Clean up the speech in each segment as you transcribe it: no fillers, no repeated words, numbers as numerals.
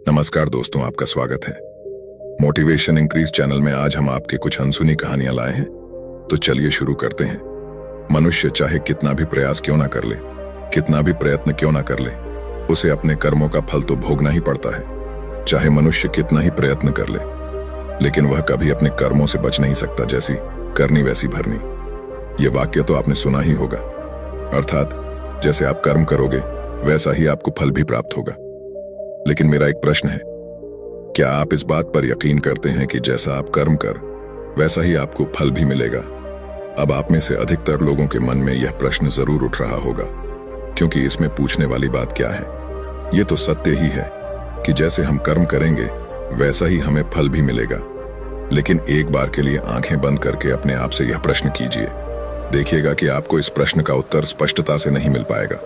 नमस्कार दोस्तों, आपका स्वागत है मोटिवेशन इंक्रीज चैनल में। आज हम आपके कुछ अनसुनी कहानियां लाए हैं, तो चलिए शुरू करते हैं। मनुष्य चाहे कितना भी प्रयास क्यों ना कर ले, कितना भी प्रयत्न क्यों ना कर ले, उसे अपने कर्मों का फल तो भोगना ही पड़ता है। चाहे मनुष्य कितना ही प्रयत्न कर ले, लेकिन वह कभी अपने कर्मों से बच नहीं सकता। जैसी करनी वैसी भरनी, ये वाक्य तो आपने सुना ही होगा। अर्थात जैसे आप कर्म करोगे वैसा ही आपको फल भी प्राप्त होगा। लेकिन मेरा एक प्रश्न है, क्या आप इस बात पर यकीन करते हैं कि जैसा आप कर्म कर वैसा ही आपको फल भी मिलेगा? अब आप में से अधिकतर लोगों के मन में यह प्रश्न जरूर उठ रहा होगा, क्योंकि इसमें पूछने वाली बात क्या है? ये तो सत्य ही है कि जैसे हम कर्म करेंगे वैसा ही हमें फल भी मिलेगा। लेकिन एक बार के लिए आंखें बंद करके अपने आप से यह प्रश्न कीजिए। देखिएगा कि आपको इस प्रश्न का उत्तर स्पष्टता से नहीं मिल पाएगा।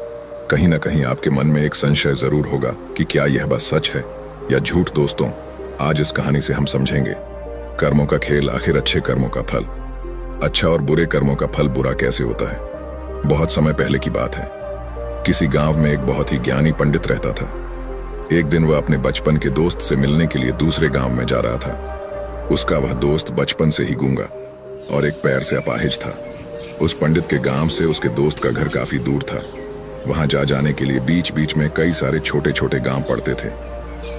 कहीं ना कहीं आपके मन में एक संशय जरूर होगा कि क्या यह बात सच है या झूठ। दोस्तों, आज इस कहानी से हम समझेंगे कर्मों का खेल, आखिर अच्छे कर्मों का फल अच्छा और बुरे कर्मों का फल बुरा कैसे होता है। बहुत समय पहले की बात है, किसी गांव में एक बहुत ही ज्ञानी पंडित रहता था। एक दिन वह अपने बचपन के दोस्त से मिलने के लिए दूसरे गांव में जा रहा था। उसका वह दोस्त बचपन से ही गूंगा और एक पैर से अपाहिज था। उस पंडित के गांव से उसके दोस्त का घर काफी दूर था। वहां जा जाने के लिए बीच बीच में कई सारे छोटे छोटे गांव पड़ते थे।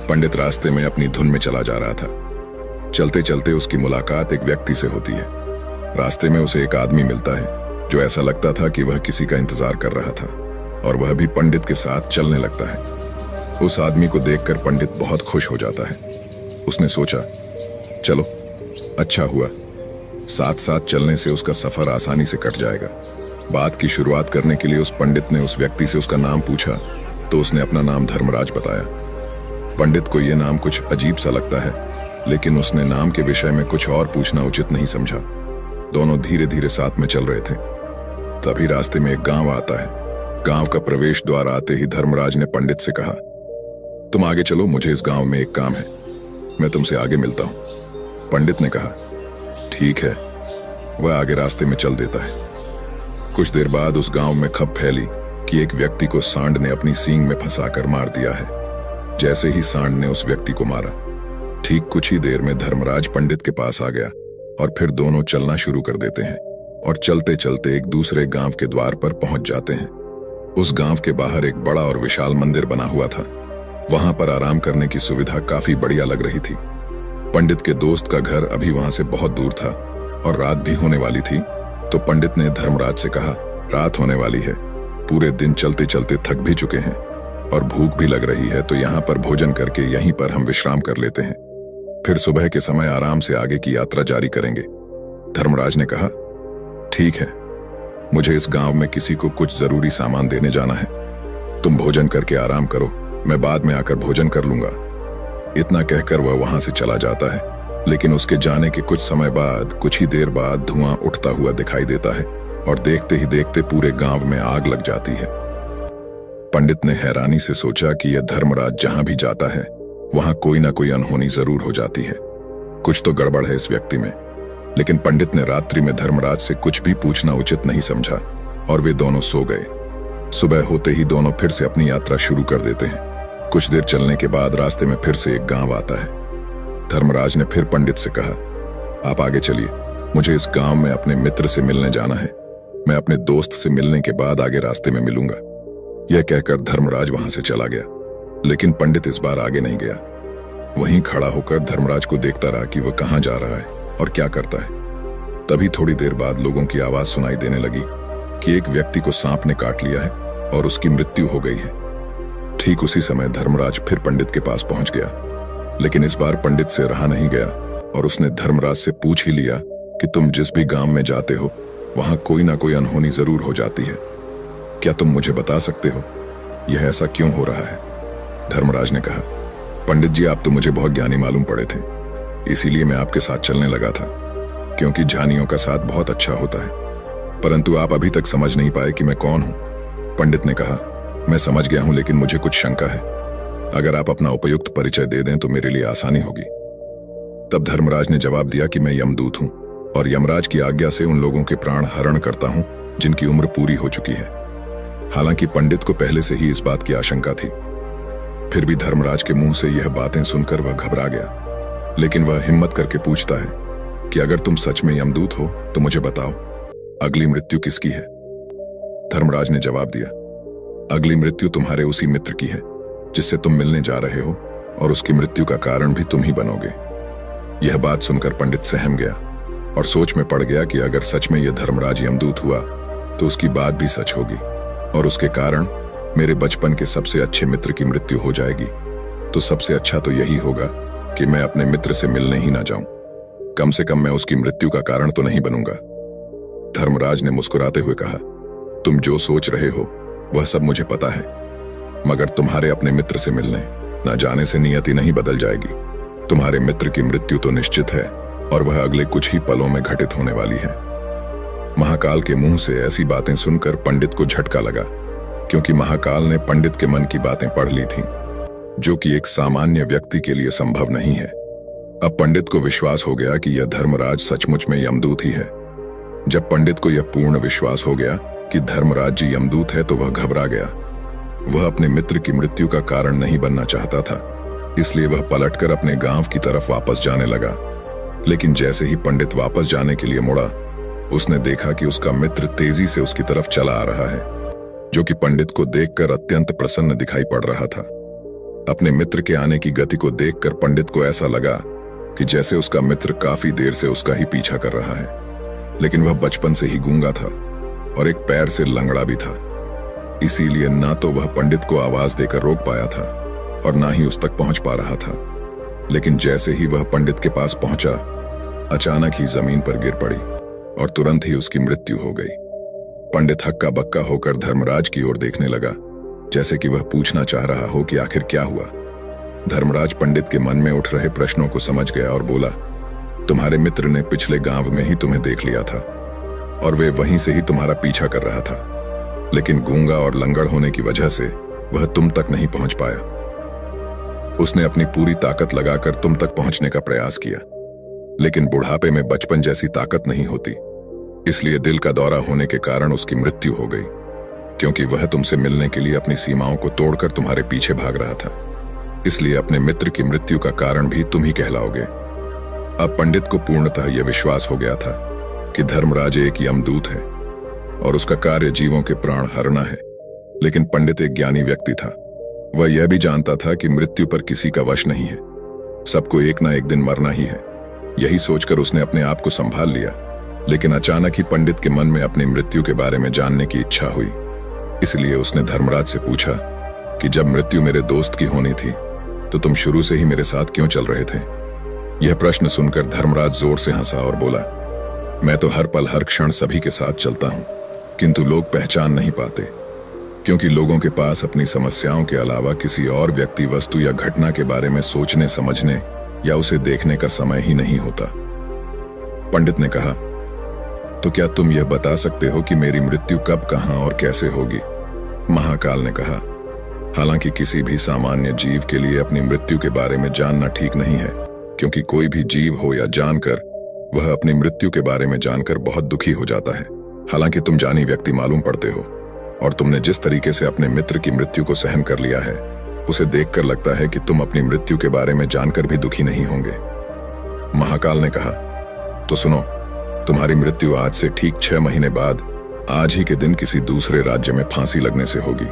पंडित रास्ते में अपनी धुन में चला जा रहा था। चलते चलते उसकी मुलाकात एक व्यक्ति से होती है। रास्ते में उसे एक आदमी मिलता है जो ऐसा लगता था कि वह किसी का इंतजार कर रहा था, और वह भी पंडित के साथ चलने लगता है। उस आदमी को देखकर पंडित बहुत खुश हो जाता है। उसने सोचा, चलो अच्छा हुआ, साथ साथ चलने से उसका सफर आसानी से कट जाएगा। बात की शुरुआत करने के लिए उस पंडित ने उस व्यक्ति से उसका नाम पूछा, तो उसने अपना नाम धर्मराज बताया। पंडित को यह नाम कुछ अजीब सा लगता है, लेकिन उसने नाम के विषय में कुछ और पूछना उचित नहीं समझा। दोनों धीरे धीरे साथ में चल रहे थे। तभी रास्ते में एक गांव आता है। गांव का प्रवेश द्वार आते ही धर्मराज ने पंडित से कहा, तुम आगे चलो, मुझे इस गांव में एक काम है, मैं तुमसे आगे मिलता हूं। पंडित ने कहा, ठीक है। वह आगे रास्ते में चल देता है। कुछ देर बाद उस गांव में खबर फैली कि एक व्यक्ति को सांड ने अपनी सींग में फंसाकर मार दिया है। जैसे ही सांड ने उस व्यक्ति को मारा, ठीक कुछ ही देर में धर्मराज पंडित के पास आ गया और फिर दोनों चलना शुरू कर देते हैं और चलते चलते एक दूसरे गांव के द्वार पर पहुंच जाते हैं। उस गांव के बाहर एक बड़ा और विशाल मंदिर बना हुआ था। वहां पर आराम करने की सुविधा काफी बढ़िया लग रही थी। पंडित के दोस्त का घर अभी वहां से बहुत दूर था और रात भी होने वाली थी। तो पंडित ने धर्मराज से कहा, रात होने वाली है, पूरे दिन चलते चलते थक भी चुके हैं और भूख भी लग रही है, तो यहाँ पर भोजन करके यहीं पर हम विश्राम कर लेते हैं, फिर सुबह के समय आराम से आगे की यात्रा जारी करेंगे। धर्मराज ने कहा, ठीक है, मुझे इस गांव में किसी को कुछ जरूरी सामान देने जाना है, तुम भोजन करके आराम करो, मैं बाद में आकर भोजन कर लूंगा। इतना कहकर वह वहां से चला जाता है। लेकिन उसके जाने के कुछ समय बाद, कुछ ही देर बाद धुआं उठता हुआ दिखाई देता है और देखते ही देखते पूरे गांव में आग लग जाती है। पंडित ने हैरानी से सोचा कि यह धर्मराज जहां भी जाता है वहां कोई ना कोई अनहोनी जरूर हो जाती है, कुछ तो गड़बड़ है इस व्यक्ति में। लेकिन पंडित ने रात्रि में धर्मराज से कुछ भी पूछना उचित नहीं समझा और वे दोनों सो गए। सुबह होते ही दोनों फिर से अपनी यात्रा शुरू कर देते हैं। कुछ देर चलने के बाद रास्ते में फिर से एक गांव आता है। धर्मराज ने फिर पंडित से कहा, आप आगे चलिए, मुझे इस गांव में अपने मित्र से मिलने जाना है, मैं अपने दोस्त से मिलने के बाद आगे रास्ते में मिलूंगा। यह कहकर धर्मराज वहां से चला गया। लेकिन पंडित इस बार आगे नहीं गया। वहीं खड़ा होकर धर्मराज को देखता रहा कि वह कहां जा रहा है और क्या करता है। तभी थोड़ी देर बाद लोगों की आवाज सुनाई देने लगी कि एक व्यक्ति को सांप ने काट लिया है और उसकी मृत्यु हो गई है। ठीक उसी समय धर्मराज फिर पंडित के पास पहुंच गया। लेकिन इस बार पंडित से रहा नहीं गया और उसने धर्मराज से पूछ ही लिया कि तुम जिस भी गांव में जाते हो वहां कोई ना कोई अनहोनी जरूर हो जाती है, क्या तुम मुझे बता सकते हो यह ऐसा क्यों हो रहा है? धर्मराज ने कहा, पंडित जी, आप तो मुझे बहुत ज्ञानी मालूम पड़े थे, इसीलिए मैं आपके साथ चलने लगा था, क्योंकि ज्ञानियों का साथ बहुत अच्छा होता है, परंतु आप अभी तक समझ नहीं पाए कि मैं कौन हूं। पंडित ने कहा, मैं समझ गया हूं, लेकिन मुझे कुछ शंका है, अगर आप अपना उपयुक्त परिचय दे दें तो मेरे लिए आसानी होगी। तब धर्मराज ने जवाब दिया कि मैं यमदूत हूं और यमराज की आज्ञा से उन लोगों के प्राण हरण करता हूं जिनकी उम्र पूरी हो चुकी है। हालांकि पंडित को पहले से ही इस बात की आशंका थी। फिर भी धर्मराज के मुंह से यह बातें सुनकर वह घबरा गया, लेकिन वह हिम्मत करके पूछता है कि अगर तुम सच में यमदूत हो तो मुझे बताओ, अगली मृत्यु किसकी है? धर्मराज ने जवाब दिया, अगली मृत्यु तुम्हारे उसी मित्र की है जिससे तुम मिलने जा रहे हो, और उसकी मृत्यु का कारण भी तुम ही बनोगे। यह बात सुनकर पंडित सहम गया और सोच में पड़ गया कि अगर सच में यह धर्मराज यमदूत हुआ तो उसकी बात भी सच होगी और उसके कारण मेरे बचपन के सबसे अच्छे मित्र की मृत्यु हो जाएगी। तो सबसे अच्छा तो यही होगा कि मैं अपने मित्र से मिलने ही ना जाऊं। कम से कम मैं उसकी मृत्यु का कारण तो नहीं बनूंगा। धर्मराज ने मुस्कुराते हुए कहा, तुम जो सोच रहे हो वह सब मुझे पता है, मगर तुम्हारे अपने मित्र से मिलने न जाने से नियति नहीं बदल जाएगी। तुम्हारे मित्र की मृत्यु तो निश्चित है और वह अगले कुछ ही पलों में घटित होने वाली है। महाकाल के मुंह से ऐसी बातें सुनकर पंडित को झटका लगा, क्योंकि महाकाल ने पंडित के मन की बातें पढ़ ली थीं, जो कि एक सामान्य व्यक्ति के लिए संभव नहीं है। अब पंडित को विश्वास हो गया कि यह धर्मराज सचमुच में यमदूत ही है। जब पंडित को यह पूर्ण विश्वास हो गया कि धर्मराज जी यमदूत है तो वह घबरा गया। वह अपने मित्र की मृत्यु का कारण नहीं बनना चाहता था, इसलिए वह पलटकर अपने गांव की तरफ वापस जाने लगा। लेकिन जैसे ही पंडित वापस जाने के लिए मुड़ा, उसने देखा कि उसका मित्र तेजी से उसकी तरफ चला आ रहा है, जो कि पंडित को देखकर अत्यंत प्रसन्न दिखाई पड़ रहा था। अपने मित्र के आने की गति को देखकर पंडित को ऐसा लगा कि जैसे उसका मित्र काफी देर से उसका ही पीछा कर रहा है, लेकिन वह बचपन से ही गूंगा था और एक पैर से लंगड़ा भी था। इसीलिए ना तो वह पंडित को आवाज देकर रोक पाया था और ना ही उस तक पहुंच पा रहा था। लेकिन जैसे ही वह पंडित के पास पहुंचा, अचानक ही जमीन पर गिर पड़ी और तुरंत ही उसकी मृत्यु हो गई। पंडित हक्का बक्का होकर धर्मराज की ओर देखने लगा, जैसे कि वह पूछना चाह रहा हो कि आखिर क्या हुआ। धर्मराज पंडित के मन में उठ रहे प्रश्नों को समझ गया और बोला, तुम्हारे मित्र ने पिछले गांव में ही तुम्हें देख लिया था और वे वहीं से ही तुम्हारा पीछा कर रहा था, लेकिन गूंगा और लंगड़ होने की वजह से वह तुम तक नहीं पहुंच पाया। उसने अपनी पूरी ताकत लगाकर तुम तक पहुंचने का प्रयास किया, लेकिन बुढ़ापे में बचपन जैसी ताकत नहीं होती, इसलिए दिल का दौरा होने के कारण उसकी मृत्यु हो गई, क्योंकि वह तुमसे मिलने के लिए अपनी सीमाओं को तोड़कर तुम्हारे पीछे भाग रहा था। इसलिए अपने मित्र की मृत्यु का कारण भी तुम ही कहलाओगे। अब पंडित को पूर्णतः यह विश्वास हो गया था कि धर्मराज एक यमदूत है और उसका कार्य जीवों के प्राण हरना है। लेकिन पंडित एक ज्ञानी व्यक्ति था। वह यह भी जानता था कि मृत्यु पर किसी का वश नहीं है, सबको एक ना एक दिन मरना ही है। यही सोचकर उसने अपने आप को संभाल लिया, लेकिन अचानक ही पंडित के मन में अपनी मृत्यु के बारे में जानने की इच्छा हुई। इसलिए उसने धर्मराज से पूछा कि जब मृत्यु मेरे दोस्त की होनी थी तो तुम शुरू से ही मेरे साथ क्यों चल रहे थे? यह प्रश्न सुनकर धर्मराज जोर से हंसा और बोला, मैं तो हर पल हर क्षण सभी के साथ चलता हूं, किंतु लोग पहचान नहीं पाते, क्योंकि लोगों के पास अपनी समस्याओं के अलावा किसी और व्यक्ति, वस्तु या घटना के बारे में सोचने, समझने या उसे देखने का समय ही नहीं होता। पंडित ने कहा, तो क्या तुम यह बता सकते हो कि मेरी मृत्यु कब, कहां और कैसे होगी? महाकाल ने कहा, हालांकि किसी भी सामान्य जीव के लिए अपनी मृत्यु के बारे में जानना ठीक नहीं है, क्योंकि कोई भी जीव हो या जानकर, वह अपनी मृत्यु के बारे में जानकर बहुत दुखी हो जाता है। हालांकि तुम जानी व्यक्ति मालूम पड़ते हो और तुमने जिस तरीके से अपने मित्र की मृत्यु को सहन कर लिया है, उसे देखकर लगता है कि तुम अपनी मृत्यु के बारे में जानकर भी दुखी नहीं होंगे। महाकाल ने कहा, तो सुनो, तुम्हारी मृत्यु आज से ठीक 6 महीने बाद आज ही के दिन किसी दूसरे राज्य में फांसी लगने से होगी,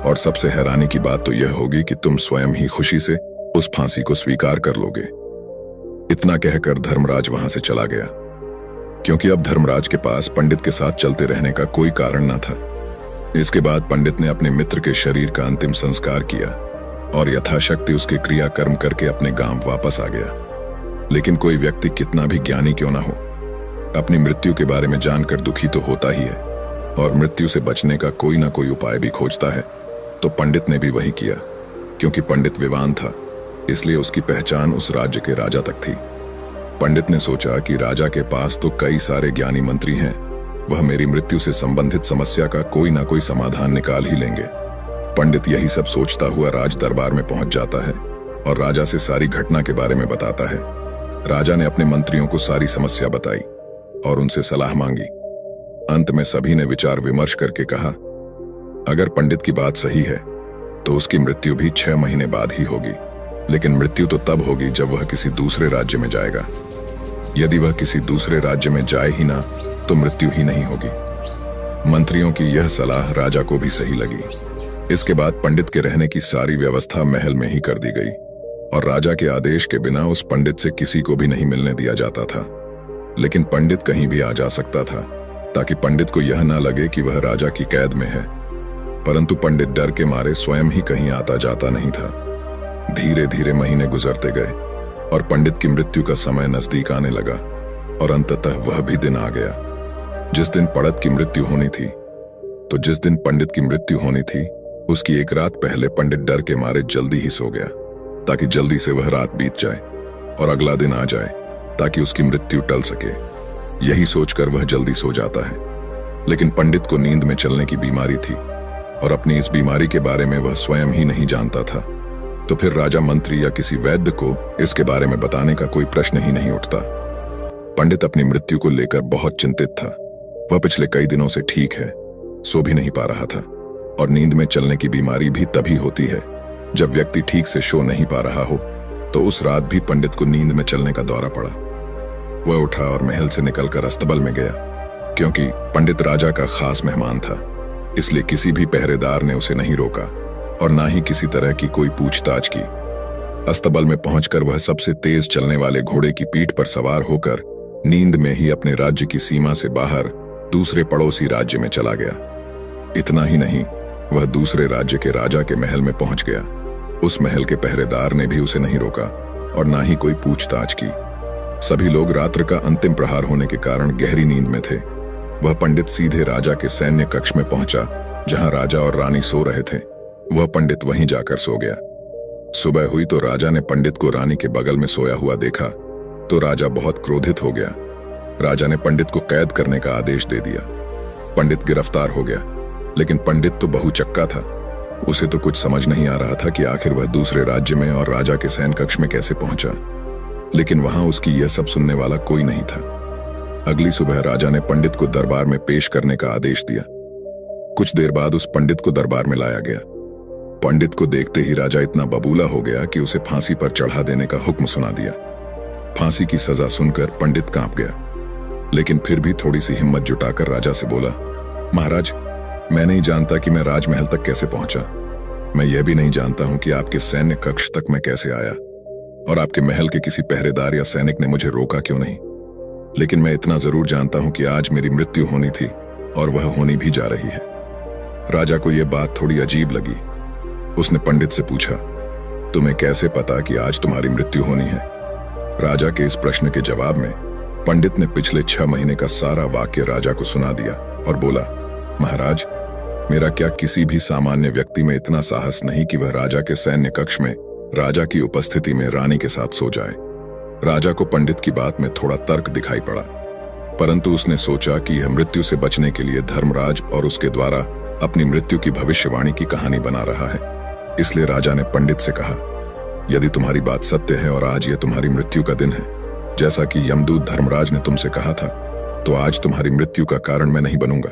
और सबसे हैरानी की बात तो यह होगी कि तुम स्वयं ही खुशी से उस फांसी को स्वीकार कर लोगे। इतना कहकर धर्मराज वहां से चला गया, क्योंकि अब धर्मराज के पास पंडित के साथ चलते रहने का कोई कारण न था। इसके बाद पंडित ने अपने मित्र के शरीर का अंतिम संस्कार किया और यथाशक्ति उसके क्रियाकर्म करके अपने गांव वापस आ गया। लेकिन कोई व्यक्ति कितना भी ज्ञानी क्यों ना हो, अपनी मृत्यु के बारे में जानकर दुखी तो होता ही है, और मृत्यु से बचने का कोई ना कोई उपाय भी खोजता है। तो पंडित ने भी वही किया। क्योंकि पंडित विद्वान था, इसलिए उसकी पहचान उस राज्य के राजा तक थी। पंडित ने सोचा कि राजा के पास तो कई सारे ज्ञानी मंत्री हैं, वह मेरी मृत्यु से संबंधित समस्या का कोई ना कोई समाधान निकाल ही लेंगे। पंडित यही सब सोचता हुआ राज दरबार में पहुंच जाता है और राजा से सारी घटना के बारे में बताता है। राजा ने अपने मंत्रियों को सारी समस्या बताई और उनसे सलाह मांगी। अंत में सभी ने विचार विमर्श करके कहा, अगर पंडित की बात सही है तो उसकी मृत्यु भी 6 महीने बाद ही होगी। लेकिन मृत्यु तो तब होगी जब वह किसी दूसरे राज्य में जाएगा। यदि वह किसी दूसरे राज्य में जाए ही ना तो मृत्यु ही नहीं होगी। मंत्रियों की यह सलाह राजा को भी सही लगी। इसके बाद पंडित के रहने की सारी व्यवस्था महल में ही कर दी गई और राजा के आदेश के बिना उस पंडित से किसी को भी नहीं मिलने दिया जाता था। लेकिन पंडित कहीं भी आ जा सकता था ताकि पंडित को यह ना लगे कि वह राजा की कैद में है। परंतु पंडित डर के मारे स्वयं ही कहीं आता जाता नहीं था। धीरे धीरे महीने गुजरते गए और पंडित की मृत्यु का समय नजदीक आने लगा और अंततः वह भी दिन आ गया जिस दिन पंडित की मृत्यु होनी थी। तो जिस दिन पंडित की मृत्यु होनी थी उसकी एक रात पहले पंडित डर के मारे जल्दी ही सो गया ताकि जल्दी से वह रात बीत जाए और अगला दिन आ जाए ताकि उसकी मृत्यु टल सके। यही सोचकर वह जल्दी सो जाता है। लेकिन पंडित को नींद में चलने की बीमारी थी और अपनी इस बीमारी के बारे में वह स्वयं ही नहीं जानता था। तो फिर राजा, मंत्री या किसी वैद्य को इसके बारे में बताने का कोई प्रश्न ही नहीं उठता। पंडित अपनी मृत्यु को लेकर बहुत चिंतित था। वह पिछले कई दिनों से ठीक है, सो भी नहीं पा रहा था। और नींद में चलने की बीमारी भी तभी होती है जब व्यक्ति ठीक से सो नहीं पा रहा हो। तो उस रात भी पंडित को नींद में चलने का दौरा पड़ा। वह उठा और महल से निकलकर अस्तबल में गया। क्योंकि पंडित राजा का खास मेहमान था, इसलिए किसी भी पहरेदार ने उसे नहीं रोका और ना ही किसी तरह की कोई पूछताछ की। अस्तबल में पहुंचकर वह सबसे तेज चलने वाले घोड़े की पीठ पर सवार होकर नींद में ही अपने राज्य की सीमा से बाहर दूसरे पड़ोसी राज्य में चला गया। इतना ही नहीं, वह दूसरे राज्य के राजा के महल में पहुंच गया। उस महल के पहरेदार ने भी उसे नहीं रोका और ना ही कोई पूछताछ की। सभी लोग रात्र का अंतिम प्रहार होने के कारण गहरी नींद में थे। वह पंडित सीधे राजा के सैन्य कक्ष में पहुंचा जहां राजा और रानी सो रहे थे। वह पंडित वहीं जाकर सो गया। सुबह हुई तो राजा ने पंडित को रानी के बगल में सोया हुआ देखा तो राजा बहुत क्रोधित हो गया। राजा ने पंडित को कैद करने का आदेश दे दिया। पंडित गिरफ्तार हो गया। लेकिन पंडित तो बहुचक्का था। उसे तो कुछ समझ नहीं आ रहा था कि आखिर वह दूसरे राज्य में और राजा के सैन्य कक्ष में कैसे पहुंचा। लेकिन वहां उसकी यह सब सुनने वाला कोई नहीं था। अगली सुबह राजा ने पंडित को दरबार में पेश करने का आदेश दिया। कुछ देर बाद उस पंडित को दरबार में लाया गया। पंडित को देखते ही राजा इतना बबूला हो गया कि उसे फांसी पर चढ़ा देने का हुक्म सुना दिया। फांसी की सजा सुनकर पंडित कांप गया, लेकिन फिर भी थोड़ी सी हिम्मत जुटाकर राजा से बोला, महाराज, मैं नहीं जानता कि मैं राजमहल तक कैसे पहुंचा। मैं यह भी नहीं जानता हूं कि आपके सैन्य कक्ष तक मैं कैसे आया और आपके महल के किसी पहरेदार या सैनिक ने मुझे रोका क्यों नहीं। लेकिन मैं इतना जरूर जानता हूं कि आज मेरी मृत्यु होनी थी और वह होनी भी जा रही है। राजा को यह बात थोड़ी अजीब लगी। उसने पंडित से पूछा, तुम्हें कैसे पता कि आज तुम्हारी मृत्यु होनी है? राजा के इस प्रश्न के जवाब में पंडित ने पिछले 6 महीने का सारा वाक्य राजा को सुना दिया और बोला, महाराज, मेरा क्या किसी भी सामान्य व्यक्ति में इतना साहस नहीं कि वह राजा के सैन्य कक्ष में राजा की उपस्थिति में रानी के साथ सो जाए। राजा को पंडित की बात में थोड़ा तर्क दिखाई पड़ा, परंतु उसने सोचा कि यह मृत्यु से बचने के लिए धर्मराज और उसके द्वारा अपनी मृत्यु की भविष्यवाणी की कहानी बना रहा है। इसलिए राजा ने पंडित से कहा, यदि तुम्हारी बात सत्य है और आज यह तुम्हारी मृत्यु का दिन है, जैसा कि यमदूत धर्मराज ने तुमसे कहा था, तो आज तुम्हारी मृत्यु का कारण मैं नहीं बनूंगा।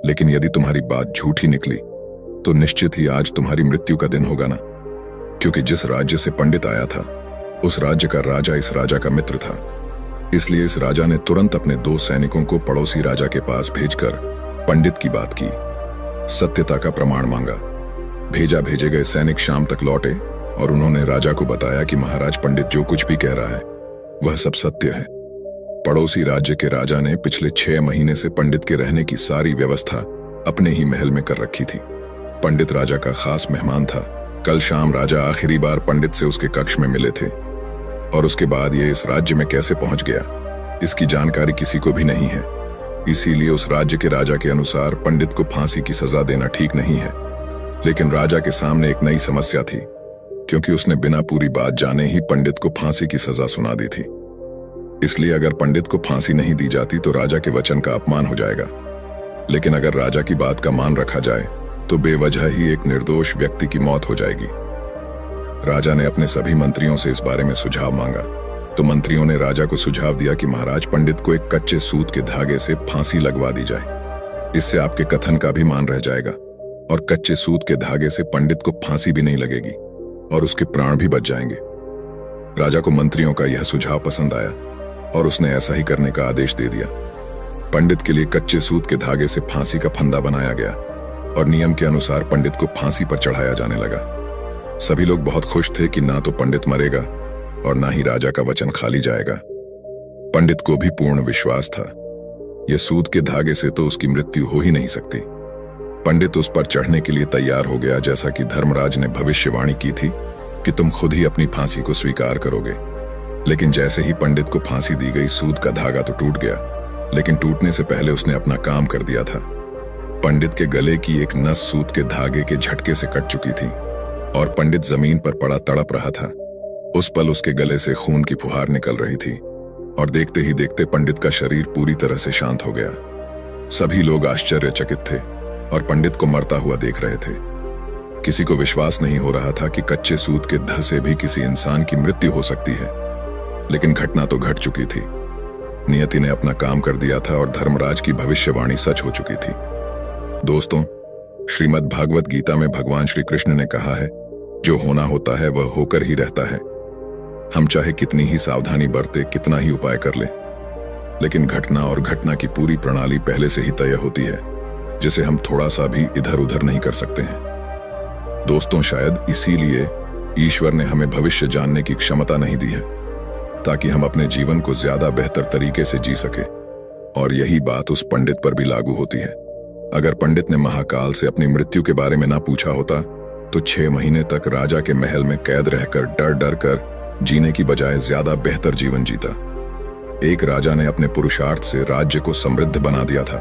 लेकिन यदि तुम्हारी बात झूठी निकली तो निश्चित ही आज तुम्हारी मृत्यु का दिन होगा ना। क्योंकि जिस राज्य से पंडित आया था उस राज्य का राजा इस राजा का मित्र था। इसलिए इस राजा ने तुरंत अपने 2 सैनिकों को पड़ोसी राजा के पास भेजकर पंडित की बात की, सत्यता का प्रमाण मांगा। भेजे गए सैनिक शाम तक लौटे और उन्होंने राजा को बताया कि महाराज, पंडित जो कुछ भी कह रहा है वह सब सत्य है। पड़ोसी राज्य के राजा ने पिछले 6 महीने से पंडित के रहने की सारी व्यवस्था अपने ही महल में कर रखी थी। पंडित राजा का खास मेहमान था। कल शाम राजा आखिरी बार पंडित से उसके कक्ष में मिले थे और उसके बाद ये इस राज्य में कैसे पहुंच गया, इसकी जानकारी किसी को भी नहीं है। इसीलिए उस राज्य के राजा के अनुसार पंडित को फांसी की सजा देना ठीक नहीं है। लेकिन राजा के सामने एक नई समस्या थी, क्योंकि उसने बिना पूरी बात जाने ही पंडित को फांसी की सजा सुना दी थी। इसलिए अगर पंडित को फांसी नहीं दी जाती तो राजा के वचन का अपमान हो जाएगा। लेकिन अगर राजा की बात का मान रखा जाए तो बेवजह ही एक निर्दोष व्यक्ति की मौत हो जाएगी। राजा ने अपने सभी मंत्रियों से इस बारे में सुझाव मांगा तो मंत्रियों ने राजा को सुझाव दिया कि महाराज, पंडित को एक कच्चे सूत के धागे से फांसी लगवा दी जाए। इससे आपके कथन का भी मान रह जाएगा और कच्चे सूत के धागे से पंडित को फांसी भी नहीं लगेगी और उसके प्राण भी बच जाएंगे। राजा को मंत्रियों का यह सुझाव पसंद आया और उसने ऐसा ही करने का आदेश दे दिया। पंडित के लिए कच्चे सूत के धागे से फांसी का फंदा बनाया गया और नियम के अनुसार पंडित को फांसी पर चढ़ाया जाने लगा। सभी लोग बहुत खुश थे कि ना तो पंडित मरेगा और ना ही राजा का वचन खाली जाएगा। पंडित को भी पूर्ण विश्वास था, यह सूत के धागे से तो उसकी मृत्यु हो ही नहीं सकती। पंडित उस पर चढ़ने के लिए तैयार हो गया, जैसा कि धर्मराज ने भविष्यवाणी की थी कि तुम खुद ही अपनी फांसी को स्वीकार करोगे। लेकिन जैसे ही पंडित को फांसी दी गई, सूत का धागा तो टूट गया, लेकिन टूटने से पहले उसने अपना काम कर दिया था। पंडित के गले की एक नस सूत के धागे के झटके से कट चुकी थी और पंडित जमीन पर पड़ा तड़प रहा था। उस पल उसके गले से खून की फुहार निकल रही थी और देखते ही देखते पंडित का शरीर पूरी तरह से शांत हो गया। सभी लोग आश्चर्यचकित थे और पंडित को मरता हुआ देख रहे थे। किसी को विश्वास नहीं हो रहा था कि कच्चे सूत के ध से भी किसी इंसान की मृत्यु हो सकती है, लेकिन घटना तो घट चुकी थी। नियति ने अपना काम कर दिया था और धर्मराज की भविष्यवाणी सच हो चुकी थी। दोस्तों, श्रीमद् भागवत गीता में भगवान श्री कृष्ण ने कहा है, जो होना होता है वह होकर ही रहता है। हम चाहे कितनी ही सावधानी बरते, कितना ही उपाय कर ले, लेकिन घटना और घटना की पूरी प्रणाली पहले से ही तय होती है, जिसे हम थोड़ा सा भी इधर उधर नहीं कर सकते हैं। दोस्तों, शायद इसीलिए ईश्वर ने हमें भविष्य जानने की क्षमता नहीं दी है, ताकि हम अपने जीवन को ज्यादा बेहतर तरीके से जी सके। और यही बात उस पंडित पर भी लागू होती है। अगर पंडित ने महाकाल से अपनी मृत्यु के बारे में ना पूछा होता तो 6 महीने तक राजा के महल में कैद रहकर डर डर कर जीने की बजाय ज्यादा बेहतर जीवन जीता। एक राजा ने अपने पुरुषार्थ से राज्य को समृद्ध बना दिया था।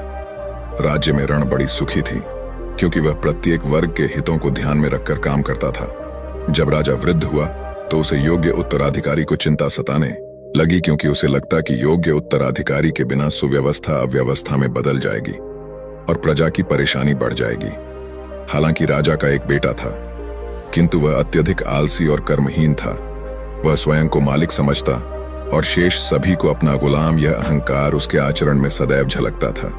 राज्य में रण बड़ी सुखी थी, क्योंकि वह प्रत्येक वर्ग के हितों को ध्यान में रखकर काम करता था। जब राजा वृद्ध हुआ तो उसे योग्य उत्तराधिकारी को चिंता सताने लगी, क्योंकि उसे लगता कि योग्य उत्तराधिकारी के बिना सुव्यवस्था अव्यवस्था में बदल जाएगी और प्रजा की परेशानी बढ़ जाएगी। हालांकि राजा का एक बेटा था, किंतु वह अत्यधिक आलसी और कर्महीन था। वह स्वयं को मालिक समझता और शेष सभी को अपना गुलाम। यह अहंकार उसके आचरण में सदैव झलकता था।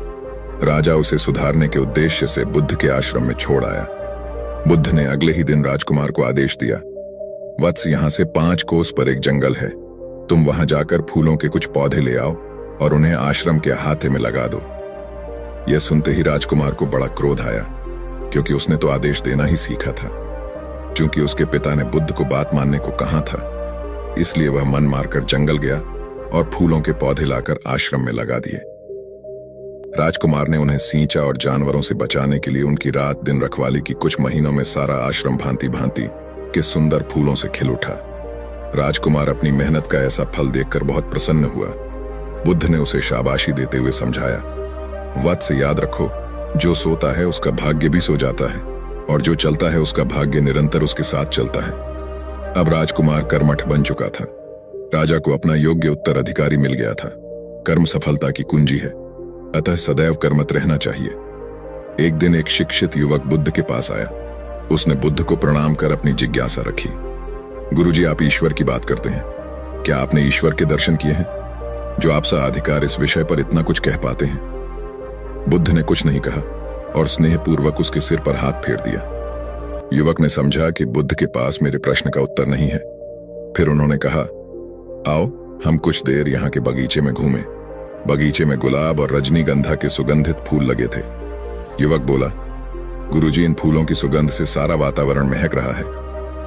राजा उसे सुधारने के उद्देश्य से बुद्ध के आश्रम में छोड़ आया। बुद्ध ने अगले ही दिन राजकुमार को आदेश दिया, वत्स, यहां से 5 कोस पर एक जंगल है, तुम वहां जाकर फूलों के कुछ पौधे ले आओ और उन्हें आश्रम के अहाते में लगा दो। यह सुनते ही राजकुमार को बड़ा क्रोध आया, क्योंकि उसने तो आदेश देना ही सीखा था। चूंकि उसके पिता ने बुद्ध को बात मानने को कहा था, इसलिए वह मन मारकर जंगल गया और फूलों के पौधे लाकर आश्रम में लगा दिए। राजकुमार ने उन्हें सींचा और जानवरों से बचाने के लिए उनकी रात दिन रखवाली की। कुछ महीनों में सारा आश्रम भांति भांति के सुंदर फूलों से खिल उठा। राजकुमार अपनी मेहनत का ऐसा फल देखकर बहुत प्रसन्न हुआ। बुद्ध ने उसे शाबाशी देते हुए समझाया, वत्स, याद रखो, जो सोता है उसका भाग्य भी सो जाता है और जो चलता है उसका भाग्य निरंतर उसके साथ चलता है। अब राजकुमार कर्मठ बन चुका था। राजा को अपना योग्य उत्तराधिकारी मिल गया था। कर्म सफलता की कुंजी है, अतः सदैव कर्मठ रहना चाहिए। एक दिन एक शिक्षित युवक बुद्ध के पास आया। उसने बुद्ध को प्रणाम कर अपनी जिज्ञासा रखी, गुरुजी, आप ईश्वर की बात करते हैं, क्या आपने ईश्वर के दर्शन किए हैं, जो आप सा अधिकार इस विषय पर इतना कुछ कह पाते हैं? बुद्ध ने कुछ नहीं कहा और स्नेहपूर्वक उसके सिर पर हाथ फेर दिया। युवक ने समझा कि बुद्ध के पास मेरे प्रश्न का उत्तर नहीं है। फिर उन्होंने कहा, आओ हम कुछ देर यहाँ के बगीचे में घूमें। बगीचे में गुलाब और रजनीगंधा के सुगंधित फूल लगे थे। युवक बोला, गुरुजी, इन फूलों की सुगंध से सारा वातावरण महक रहा है।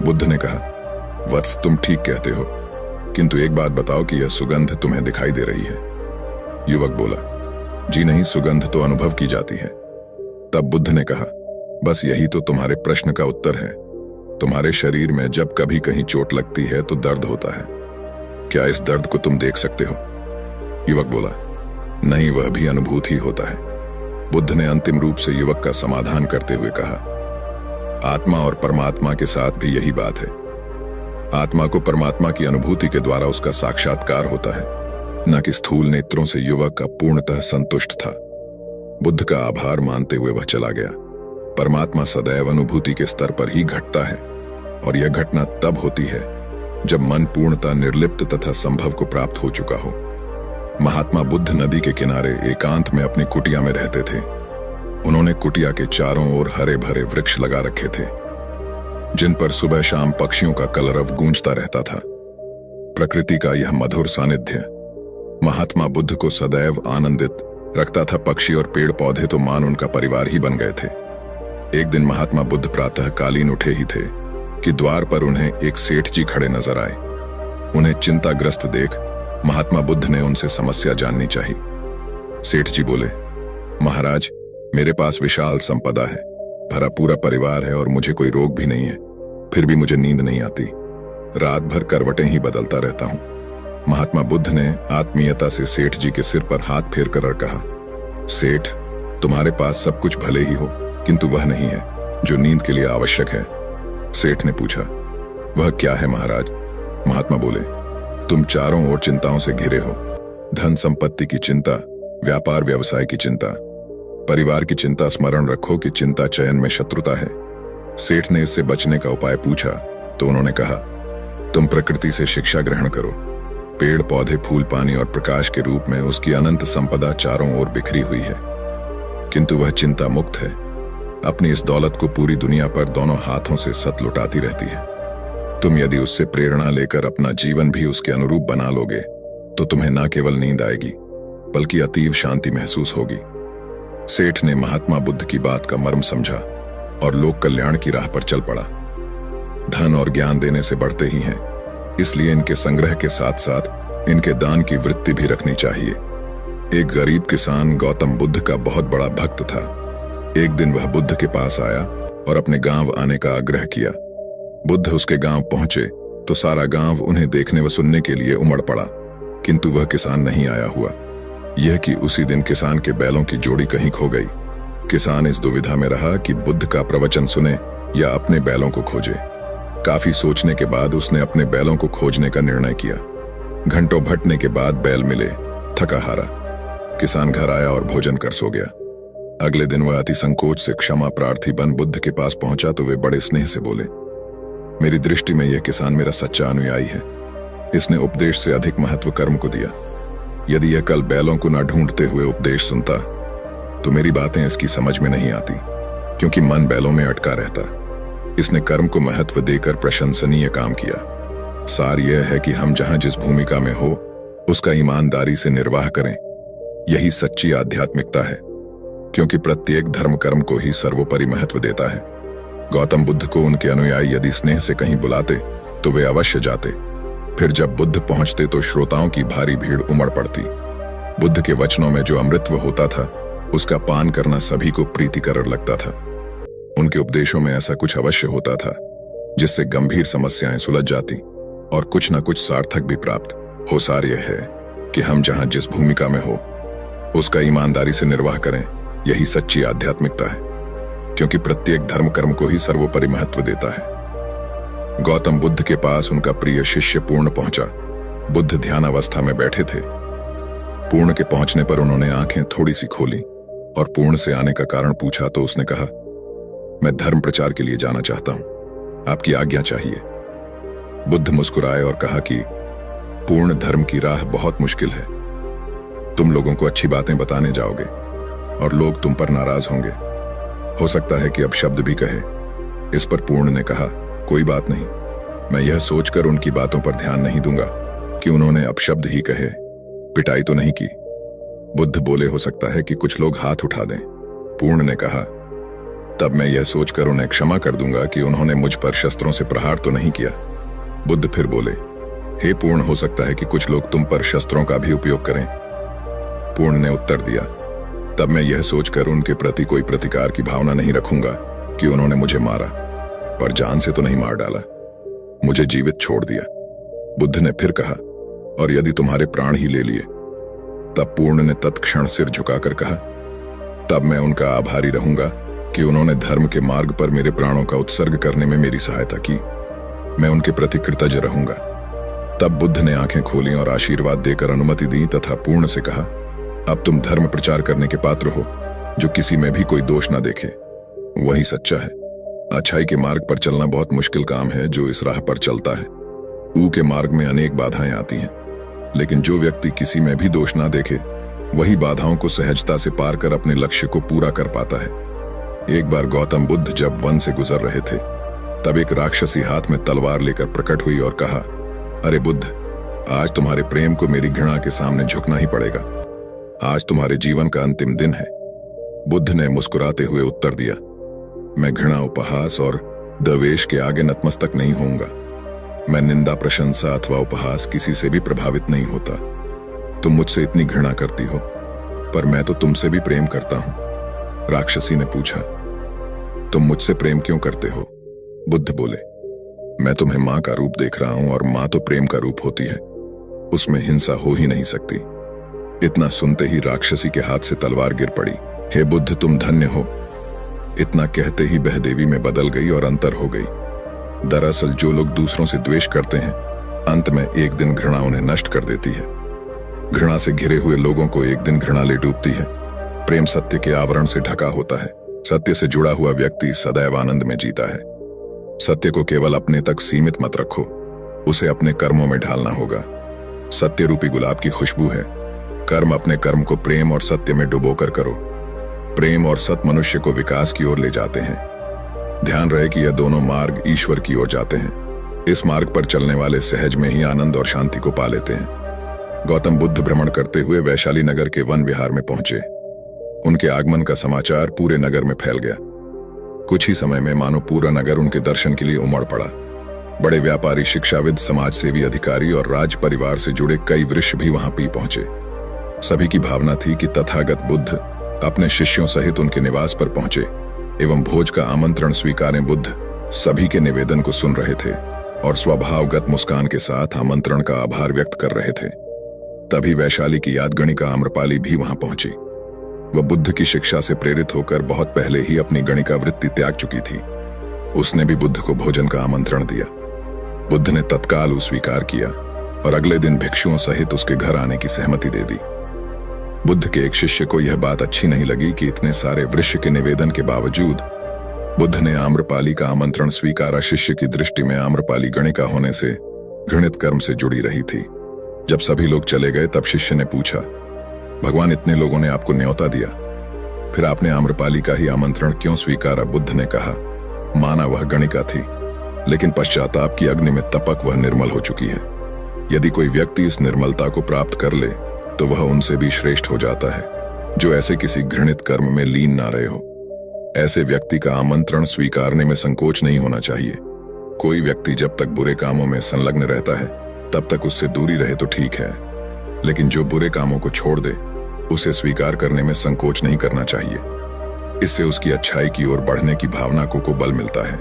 बुद्ध ने कहा, वत्स, तुम ठीक कहते हो, किंतु एक बात बताओ कि यह सुगंध तुम्हें दिखाई दे रही है? युवक बोला, जी नहीं, सुगंध तो अनुभव की जाती है। तब बुद्ध ने कहा, बस यही तो तुम्हारे प्रश्न का उत्तर है। तुम्हारे शरीर में जब कभी कहीं चोट लगती है तो दर्द होता है। क्या इस दर्द को तुम देख सकते हो? युवक बोला, नहीं, वह भी अनुभूत ही होता है। बुद्ध ने अंतिम रूप से युवक का समाधान करते हुए कहा, आत्मा और परमात्मा के साथ भी यही बात है। आत्मा को परमात्मा की अनुभूति के द्वारा उसका साक्षात्कार होता है, न कि स्थूल नेत्रों से। युवक पूर्णतः संतुष्ट था। बुद्ध का आभार मानते हुए वह चला गया। परमात्मा सदैव अनुभूति के स्तर पर ही घटता है और यह घटना तब होती है जब मन पूर्णतः निर्लिप्त तथा संभव को प्राप्त हो चुका हो। महात्मा बुद्ध नदी के किनारे एकांत में अपनी कुटिया में रहते थे। उन्होंने कुटिया के चारों ओर हरे भरे वृक्ष लगा रखे थे, जिन पर सुबह शाम पक्षियों का कलरव गूंजता रहता था। प्रकृति का यह मधुर सानिध्य महात्मा बुद्ध को सदैव आनंदित रखता था। पक्षी और पेड़ पौधे तो मान उनका परिवार ही बन गए थे। एक दिन महात्मा बुद्ध प्रातः कालीन उठे ही थे कि द्वार पर उन्हें एक सेठ जी खड़े नजर आए। उन्हें चिंताग्रस्त देख महात्मा बुद्ध ने उनसे समस्या जाननी चाहिए। सेठ जी बोले, महाराज, मेरे पास विशाल संपदा है, भरा पूरा परिवार है और मुझे कोई रोग भी नहीं है, फिर भी मुझे नींद नहीं आती। रात भर करवटें ही बदलता रहता हूं। महात्मा बुद्ध ने आत्मीयता से सेठ जी के सिर पर हाथ फेर कर कहा, सेठ, तुम्हारे पास सब कुछ भले ही हो, किंतु वह नहीं है जो नींद के लिए आवश्यक है। सेठ ने पूछा, वह क्या है महाराज? महात्मा बोले, तुम चारों ओर चिंताओं से घिरे हो। धन संपत्ति की चिंता, व्यापार व्यवसाय की चिंता, परिवार की चिंता। स्मरण रखो कि चिंता चयन में शत्रुता है। सेठ ने इससे बचने का उपाय पूछा तो उन्होंने कहा, तुम प्रकृति से शिक्षा ग्रहण करो। पेड़ पौधे, फूल, पानी और प्रकाश के रूप में उसकी अनंत संपदा चारों ओर बिखरी हुई है, किंतु वह चिंता मुक्त है। अपनी इस दौलत को पूरी दुनिया पर दोनों हाथों से सत लुटाती रहती है। तुम यदि उससे प्रेरणा लेकर अपना जीवन भी उसके अनुरूप बना लोगे तो तुम्हें न केवल नींद आएगी बल्कि अतीव शांति महसूस होगी। सेठ ने महात्मा बुद्ध की बात का मर्म समझा और लोक कल्याण की राह पर चल पड़ा। धन और ज्ञान देने से बढ़ते ही हैं, इसलिए इनके संग्रह के साथ साथ इनके दान की वृत्ति भी रखनी चाहिए। एक गरीब किसान गौतम बुद्ध का बहुत बड़ा भक्त था। एक दिन वह बुद्ध के पास आया और अपने गांव आने का आग्रह किया। बुद्ध उसके गांव पहुंचे तो सारा गांव उन्हें देखने व सुनने के लिए उमड़ पड़ा, किंतु वह किसान नहीं आया हुआ। यह कि उसी दिन किसान के बैलों की जोड़ी कहीं खो गई। किसान इस दुविधा में रहा कि बुद्ध का प्रवचन सुने या अपने बैलों को खोजे। काफी सोचने के बाद उसने अपने बैलों को खोजने का निर्णय किया। घंटों भटने के बाद बैल मिले। थका हारा किसान घर आया और भोजन कर सो गया। अगले दिन वह अति संकोच से क्षमा प्रार्थी बन बुद्ध के पास पहुंचा तो वे बड़े स्नेह से बोले, मेरी दृष्टि में यह किसान मेरा सच्चा अनुयायी है। इसने उपदेश से अधिक महत्व कर्म को दिया। यदि यह कल बैलों को न ढूंढते हुए उपदेश सुनता तो मेरी बातें इसकी समझ में नहीं आती, क्योंकि मन बैलों में अटका रहता। इसने कर्म को महत्व देकर प्रशंसनीय काम किया। सार यह है कि हम जहां जिस भूमिका में हो उसका ईमानदारी से निर्वाह करें। यही सच्ची आध्यात्मिकता है, क्योंकि प्रत्येक धर्म कर्म को ही सर्वोपरि महत्व देता है। गौतम बुद्ध को उनके अनुयायी यदि स्नेह से कहीं बुलाते तो वे अवश्य जाते। फिर जब बुद्ध पहुंचते तो श्रोताओं की भारी भीड़ उमड़ पड़ती। बुद्ध के वचनों में जो अमृतत्व होता था उसका पान करना सभी को प्रीतिकर लगता था। उनके उपदेशों में ऐसा कुछ अवश्य होता था जिससे गंभीर समस्याएं सुलझ जाती और कुछ न कुछ सार्थक भी प्राप्त हो। सार यह है कि हम जहां जिस भूमिका में हो उसका ईमानदारी से निर्वाह करें। यही सच्ची आध्यात्मिकता है, क्योंकि प्रत्येक धर्म कर्म को ही सर्वोपरि महत्व देता है। गौतम बुद्ध के पास उनका प्रिय शिष्य पूर्ण पहुंचा। बुद्ध ध्यानावस्था में बैठे थे। पूर्ण के पहुंचने पर उन्होंने आंखें थोड़ी सी खोली और पूर्ण से आने का कारण पूछा तो उसने कहा, मैं धर्म प्रचार के लिए जाना चाहता हूं, आपकी आज्ञा चाहिए। बुद्ध मुस्कुराए और कहा कि पूर्ण, धर्म की राह बहुत मुश्किल है। तुम लोगों को अच्छी बातें बताने जाओगे और लोग तुम पर नाराज होंगे। हो सकता है कि अब शब्द भी कहे। इस पर पूर्ण ने कहा, कोई बात नहीं, मैं यह सोचकर उनकी बातों पर ध्यान नहीं दूंगा कि उन्होंने अपशब्द ही कहे, पिटाई तो नहीं की। बुद्ध बोले, हो सकता है कि कुछ लोग हाथ उठा दें। पूर्ण ने कहा, तब मैं यह सोचकर उन्हें क्षमा कर दूंगा कि उन्होंने मुझ पर शस्त्रों से प्रहार तो नहीं किया। बुद्ध फिर बोले, हे पूर्ण, हो सकता है कि कुछ लोग तुम पर शस्त्रों का भी उपयोग करें। पूर्ण ने उत्तर दिया, तब मैं यह सोचकर उनके प्रति कोई प्रतिकार की भावना नहीं रखूंगा कि उन्होंने मुझे मारा, पर जान से तो नहीं मार डाला, मुझे जीवित छोड़ दिया। बुद्ध ने फिर कहा, और यदि तुम्हारे प्राण ही ले लिए? तब पूर्ण ने तत्क्षण सिर झुकाकर कहा, तब मैं उनका आभारी रहूंगा कि उन्होंने धर्म के मार्ग पर मेरे प्राणों का उत्सर्ग करने में मेरी सहायता की। मैं उनके प्रति कृतज्ञ रहूंगा। तब बुद्ध ने आंखें खोली और आशीर्वाद देकर अनुमति दी तथा पूर्ण से कहा, अब तुम धर्म प्रचार करने के पात्र हो जो किसी में भी कोई दोष ना देखे। वही सच्चा है। अच्छाई के मार्ग पर चलना बहुत मुश्किल काम है जो इस राह पर चलता है। ऊ के मार्ग में अनेक बाधाएं आती हैं, लेकिन जो व्यक्ति किसी में भी दोष ना देखे वही बाधाओं को सहजता से पार कर अपने लक्ष्य को पूरा कर पाता है। एक बार गौतम बुद्ध जब वन से गुजर रहे थे, तब एक राक्षसी हाथ में तलवार लेकर प्रकट हुई और कहा, अरे बुद्ध, आज तुम्हारे प्रेम को मेरी घृणा के सामने झुकना ही पड़ेगा। आज तुम्हारे जीवन का अंतिम दिन है। बुद्ध ने मुस्कुराते हुए उत्तर दिया, मैं घृणा, उपहास और द्वेष के आगे नतमस्तक नहीं होऊंगा। मैं निंदा, प्रशंसा अथवा उपहास किसी से भी प्रभावित नहीं होता। तुम मुझसे इतनी घृणा करती हो, पर मैं तो तुमसे भी प्रेम करता हूं। राक्षसी ने पूछा, तुम मुझसे प्रेम क्यों करते हो? बुद्ध बोले, मैं तुम्हें मां का रूप देख रहा हूं और मां तो प्रेम का रूप होती है, उसमें हिंसा हो ही नहीं सकती। इतना सुनते ही राक्षसी के हाथ से तलवार गिर पड़ी। हे बुद्ध, तुम धन्य हो। इतना कहते ही वह देवी में बदल गई और अंतर हो गई। दरअसल जो लोग दूसरों से द्वेष करते हैं, अंत में एक दिन घृणा उन्हें नष्ट कर देती है। घृणा से घिरे हुए लोगों को एक दिन घृणा ले डूबती है। प्रेम सत्य के आवरण से ढका होता है। सत्य से जुड़ा हुआ व्यक्ति सदैव आनंद में जीता है। सत्य को केवल अपने तक सीमित मत रखो, उसे अपने कर्मों में ढालना होगा। सत्य रूपी गुलाब की खुशबू है। कर्म अपने कर्म को प्रेम और सत्य में डुबोकर करो। प्रेम और सत मनुष्य को विकास की ओर ले जाते हैं। ध्यान रहे कि यह दोनों मार्ग ईश्वर की ओर जाते हैं। इस मार्ग पर चलने वाले सहज में ही आनंद और शांति को पा लेते हैं। गौतम बुद्ध भ्रमण करते हुए वैशाली नगर के वन विहार में पहुंचे। उनके आगमन का समाचार पूरे नगर में फैल गया। कुछ ही समय में मानो पूरा नगर उनके दर्शन के लिए उमड़ पड़ा। बड़े व्यापारी, शिक्षाविद, समाजसेवी, अधिकारी और राज परिवार से जुड़े कई वृक्ष भी वहां पहुंचे। सभी की भावना थी कि तथागत बुद्ध अपने शिष्यों सहित उनके निवास पर पहुंचे एवं भोज का आमंत्रण स्वीकारें। बुद्ध सभी के निवेदन को सुन रहे थे और स्वभावगत मुस्कान के साथ आमंत्रण का आभार व्यक्त कर रहे थे। तभी वैशाली की यादगणिका आम्रपाली भी वहां पहुंची। वह बुद्ध की शिक्षा से प्रेरित होकर बहुत पहले ही अपनी गणिका वृत्ति त्याग चुकी थी। उसने भी बुद्ध को भोजन का आमंत्रण दिया। बुद्ध ने तत्काल उसे स्वीकार किया और अगले दिन भिक्षुओं सहित उसके घर आने की सहमति दे दी। बुद्ध के एक शिष्य को यह बात अच्छी नहीं लगी कि इतने सारे वृक्ष के निवेदन के बावजूद बुद्ध ने आम्रपाली का आमंत्रण स्वीकारा। शिष्य की दृष्टि में आम्रपाली गणिका होने से घृणित कर्म से जुड़ी रही थी। जब सभी लोग चले गए तब शिष्य ने पूछा, भगवान, इतने लोगों ने आपको न्योता दिया, फिर आपने आम्रपाली का ही आमंत्रण क्यों स्वीकारा? बुद्ध ने कहा, माना वह गणिका थी, लेकिन पश्चाताप की अग्नि में तपक वह निर्मल हो चुकी है। यदि कोई व्यक्ति इस निर्मलता को प्राप्त कर ले तो वह उनसे भी श्रेष्ठ हो जाता है, जो ऐसे किसी घृणित कर्म में लीन ना रहे हो। ऐसे व्यक्ति का आमंत्रण स्वीकारने में संकोच नहीं होना चाहिए। कोई व्यक्ति जब तक बुरे कामों में संलग्न रहता है तब तक उससे दूरी रहे तो ठीक है, लेकिन जो बुरे कामों को छोड़ दे उसे स्वीकार करने में संकोच नहीं करना चाहिए। इससे उसकी अच्छाई की ओर बढ़ने की भावना को बल मिलता है।